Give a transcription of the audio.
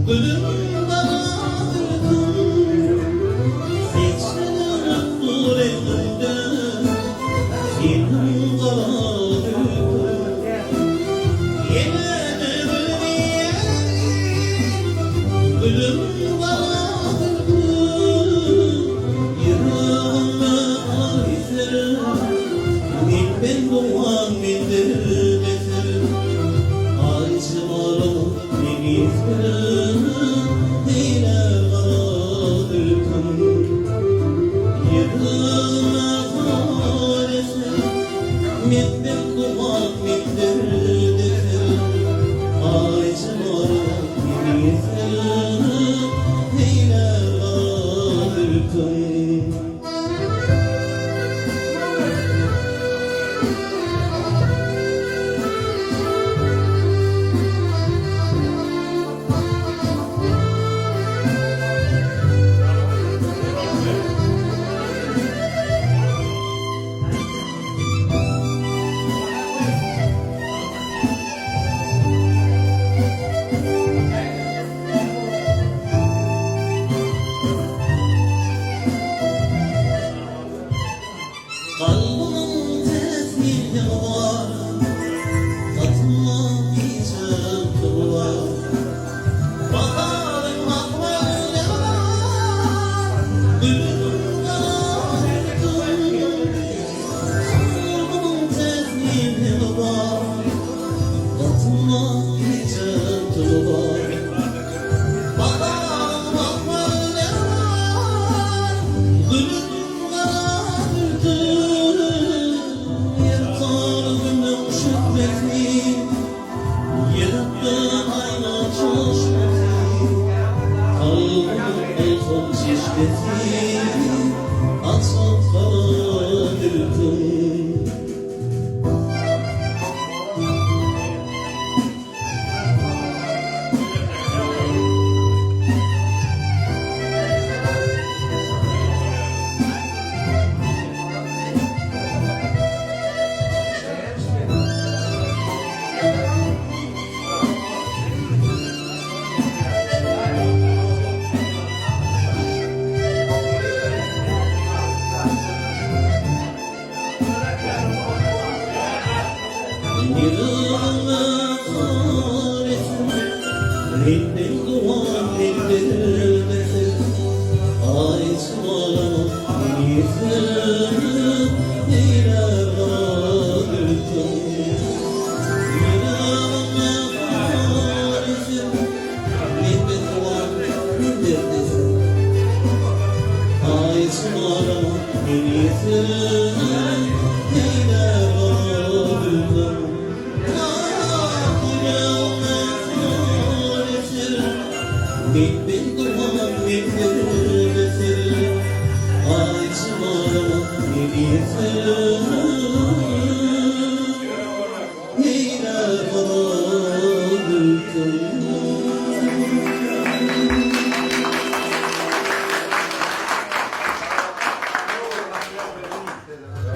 Ölüm dağıttım seçtiler suretinde Senin dağıttım yemedim diye Ölüm dağıttım yırağımda aizerim Ben doğan bildir getir Aycım aram beni yitirim Neyle karadırdım Yırığına karesim Ben doğan bildir getir Aycım aram beni yitirim Neyle karadırdım Kalbımın tesbihleri var Katılmayacağım tuğlar Baharın akvaryumları var Gülüm dağıttım Kalbımın tesbihleri var Katılmayacağım tuğlar Baharın akvaryumları var Gülüm Yılına karesim Benden doğan bildirmesin Aycım aram yitirim Neyle karadırdım Yılına karesim Benden doğan bildirmesin Aycım aram yitirim Neyle karadırdım Be